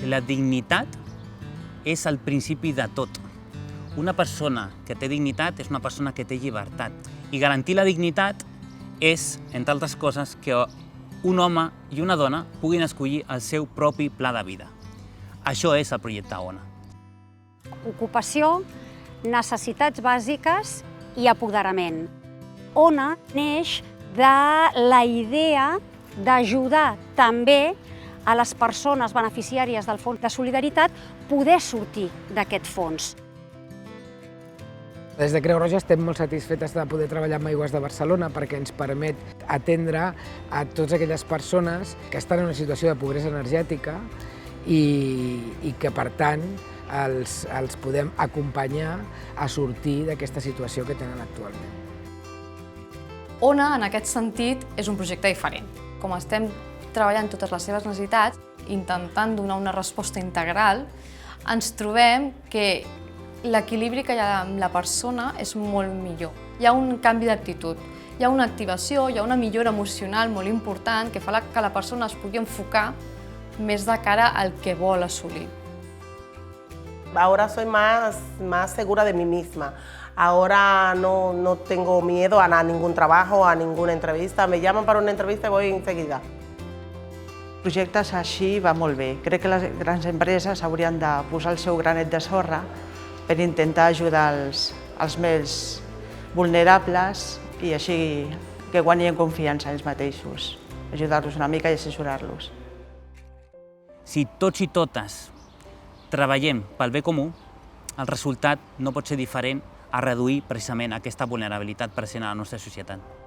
La dignitat és el principi de tot. Una persona que té dignitat és una persona que té llibertat. I garantir la dignitat és, entre altres coses, que un home i una dona puguin escollir el seu propi pla de vida. Això és el projecte ONA. Ocupació, necessitats bàsiques i apoderament. ONA neix de la idea d'ajudar també a les persones beneficiàries del Fons de Solidaritat poder sortir d'aquest fons. Des de Creu Roja estem molt satisfetes de poder treballar amb Aigües de Barcelona perquè ens permet atendre a totes aquelles persones que estan en una situació de pobresa energètica i que, per tant, els podem acompanyar a sortir d'aquesta situació que tenen actualment. ONA, en aquest sentit, és un projecte diferent. Com estem treballant totes les seves necessitats, intentant donar una resposta integral, ens trobem que l'equilibri que hi ha amb la persona és molt millor. Hi ha un canvi d'actitud, hi ha una activació, hi ha una millora emocional molt important que fa que la persona es pugui enfocar més de cara al que vol assolir. Ahora soy más segura de mí misma. Ahora no tengo miedo a ningún trabajo, a ninguna entrevista. Me llaman para una entrevista y voy enseguida. Projectes així va molt bé. Crec que les grans empreses haurien de posar el seu granet de sorra per intentar ajudar els més vulnerables i així que guanyin confiança en ells mateixos, ajudar-los una mica i assessorar-los. Si tots i totes treballem pel bé comú, el resultat no pot ser diferent a reduir precisament aquesta vulnerabilitat present a la nostra societat.